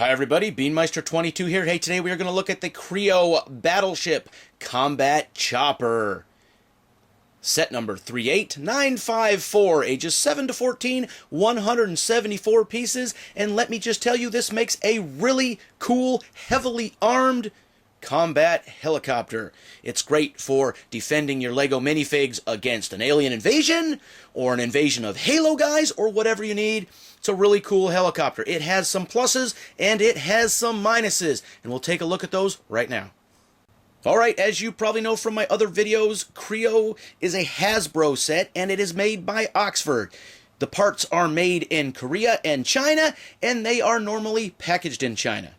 Hi everybody, Beanmeister22 here. Hey, today we are going to look at the Kreo Battleship Combat Chopper. Set number 38954, ages 7 to 14, 174 pieces, and let me just tell you, this makes a really cool, heavily armed combat helicopter. It's great for defending your Lego minifigs against an alien invasion, or an invasion of Halo guys, or whatever you need. It's a really cool helicopter. It has some pluses, and it has some minuses, and we'll take a look at those right now. Alright, as you probably know from my other videos, Kreo is a Hasbro set, and it is made by Oxford. The parts are made in Korea and China, and they are normally packaged in China.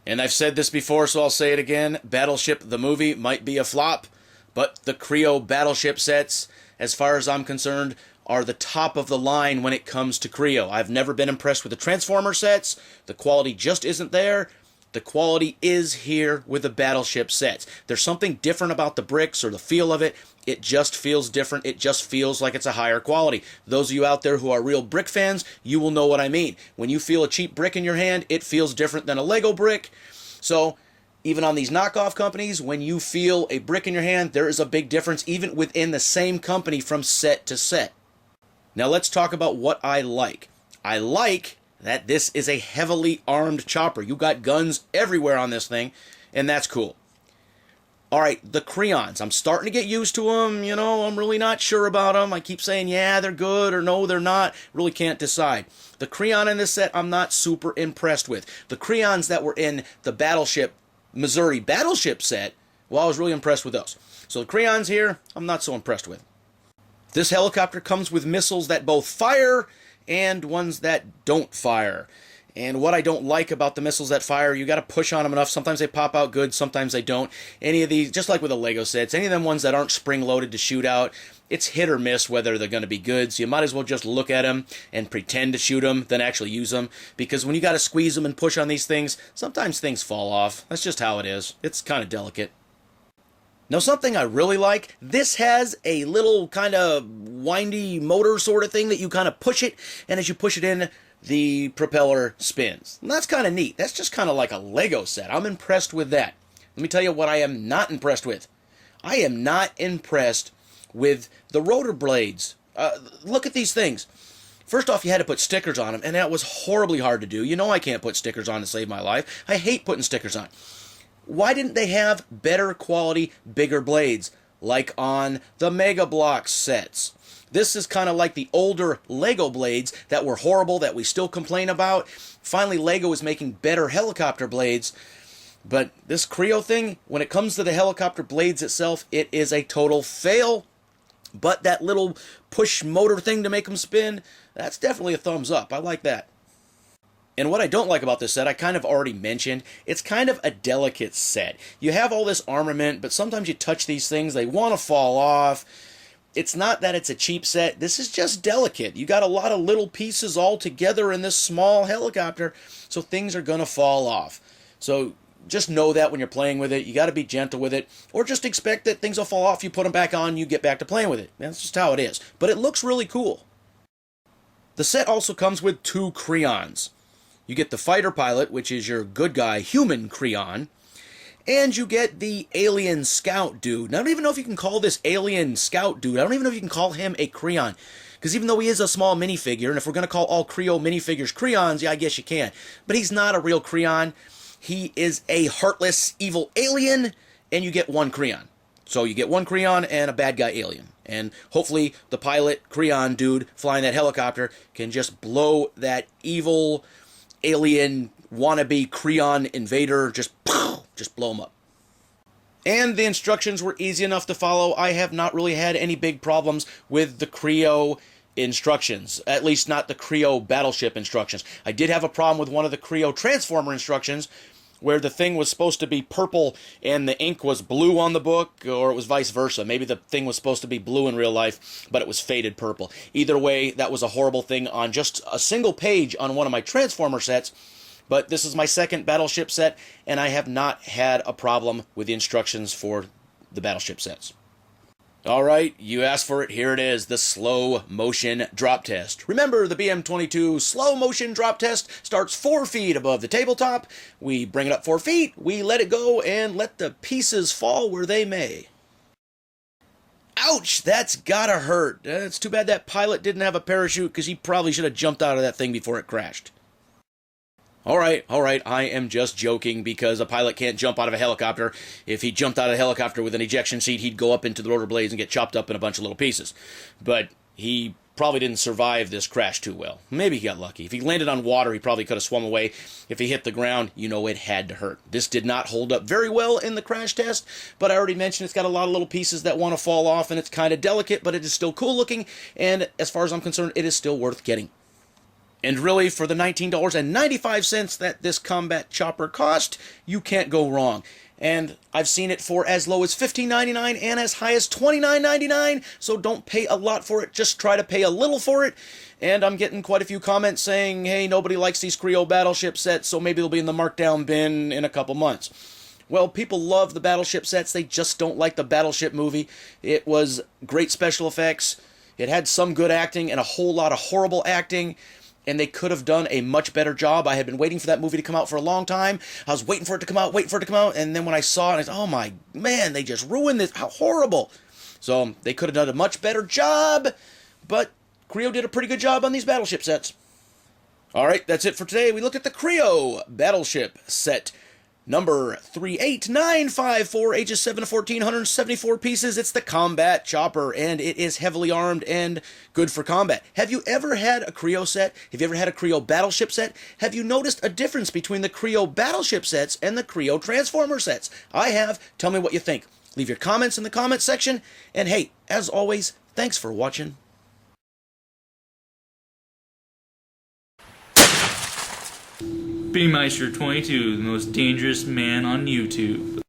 And I've said this before, so I'll say it again. Battleship, the movie, might be a flop, but the Kreo Battleship sets, as far as I'm concerned, are the top of the line when it comes to Kreo. I've never been impressed with the Transformer sets. The quality just isn't there. The quality is here with the Battleship sets. There's something different about the bricks or the feel of it. It just feels different. It just feels like it's a higher quality. Those of you out there who are real brick fans, you will know what I mean. When you feel a cheap brick in your hand, it feels different than a Lego brick. So, even on these knockoff companies, when you feel a brick in your hand, there is a big difference even within the same company from set to set. Now let's talk about what I like. I like that this is a heavily armed chopper. You got guns everywhere on this thing, and that's cool. Alright, the Kreons. I'm starting to get used to them. You know, I'm really not sure about them. I keep saying, yeah, they're good, or no, they're not. Really can't decide. The Kreon in this set, I'm not super impressed with. The Kreons that were in the Battleship, Missouri Battleship set, well, I was really impressed with those. So the Kreons here, I'm not so impressed with. This helicopter comes with missiles that both fire and ones that don't fire. And what I don't like about the missiles that fire, you got to push on them enough. Sometimes they pop out good, sometimes they don't. Any of these, just like with the Lego sets, any of them ones that aren't spring-loaded to shoot out, it's hit or miss whether they're going to be good. So you might as well just look at them and pretend to shoot them than actually use them. Because when you got to squeeze them and push on these things, sometimes things fall off. That's just how it is. It's kind of delicate. Now, something I really like, this has a little kind of windy motor sort of thing that you kind of push it, and as you push it in, the propeller spins. And that's kind of neat. That's just kind of like a Lego set. I'm impressed with that. Let me tell you what I am not impressed with. I am not impressed with the rotor blades. Look at these things. First off, you had to put stickers on them, and that was horribly hard to do. You know I can't put stickers on to save my life. I hate putting stickers on. Why didn't they have better quality, bigger blades, like on the Mega Bloks sets? This is kind of like the older Lego blades that were horrible, that we still complain about. Finally, Lego is making better helicopter blades. But this Kreo thing, when it comes to the helicopter blades itself, it is a total fail. But that little push motor thing to make them spin, that's definitely a thumbs up. I like that. And what I don't like about this set, I kind of already mentioned, it's kind of a delicate set. You have all this armament, but sometimes you touch these things, they want to fall off. It's not that it's a cheap set, this is just delicate. You got a lot of little pieces all together in this small helicopter, so things are going to fall off. So just know that when you're playing with it, you got to be gentle with it, or just expect that things will fall off, you put them back on, you get back to playing with it. That's just how it is. But it looks really cool. The set also comes with 2 Kreons. You get the fighter pilot, which is your good guy, human Kreon, and you get the alien scout dude. Now, I don't even know if you can call this alien scout dude. I don't even know if you can call him a Kreon, because even though he is a small minifigure, and if we're going to call all Kreo minifigures Kreons, yeah, I guess you can, but he's not a real Kreon. He is a heartless, evil alien, and you get 1 Kreon. So you get 1 Kreon and a bad guy alien. And hopefully the pilot, Kreon dude, flying that helicopter can just blow that evil alien wannabe Kreon invader, just blow him up. And the instructions were easy enough to follow. I have not really had any big problems with the Kreo instructions, at least not the Kreo Battleship instructions. I did have a problem with one of the Kreo Transformer instructions, where the thing was supposed to be purple and the ink was blue on the book, or it was vice versa. Maybe the thing was supposed to be blue in real life, but it was faded purple. Either way, that was a horrible thing on just a single page on one of my Transformer sets, but this is my second Battleship set, and I have not had a problem with the instructions for the Battleship sets. All right, you asked for it. Here it is, the slow motion drop test. Remember, the BM22 slow motion drop test starts 4 feet above the tabletop. We bring it up 4 feet, we let it go, and let the pieces fall where they may. Ouch, that's gotta hurt. It's too bad that pilot didn't have a parachute, because he probably should have jumped out of that thing before it crashed. All right, I am just joking because a pilot can't jump out of a helicopter. If he jumped out of a helicopter with an ejection seat, he'd go up into the rotor blades and get chopped up in a bunch of little pieces. But he probably didn't survive this crash too well. Maybe he got lucky. If he landed on water, he probably could have swum away. If he hit the ground, you know it had to hurt. This did not hold up very well in the crash test, but I already mentioned it's got a lot of little pieces that want to fall off, and it's kind of delicate, but it is still cool looking, and as far as I'm concerned, it is still worth getting. And really, for the $19.95 that this combat chopper cost, you can't go wrong. And I've seen it for as low as $15.99 and as high as $29.99, so don't pay a lot for it, just try to pay a little for it. And I'm getting quite a few comments saying, hey, nobody likes these Kreo Battleship sets, so maybe they'll be in the markdown bin in a couple months. Well, people love the Battleship sets, they just don't like the Battleship movie. It was great special effects, it had some good acting and a whole lot of horrible acting, and they could have done a much better job. I had been waiting for that movie to come out for a long time. I was waiting for it to come out, and then when I saw it, I said, oh my man, they just ruined this. How horrible. So they could have done a much better job, but Kreo did a pretty good job on these Battleship sets. All right, that's it for today. We looked at the Kreo Battleship set number 38954, ages 7 to 14, 174 pieces. It's the combat chopper, and it is heavily armed and good for combat. Have you ever had a Kreo set? Have you ever had a Kreo Battleship set? Have you noticed a difference between the Kreo Battleship sets and the Kreo Transformer sets? I have. Tell me what you think. Leave your comments in the comments section. And hey, as always, thanks for watching. Beameister 22, the most dangerous man on YouTube.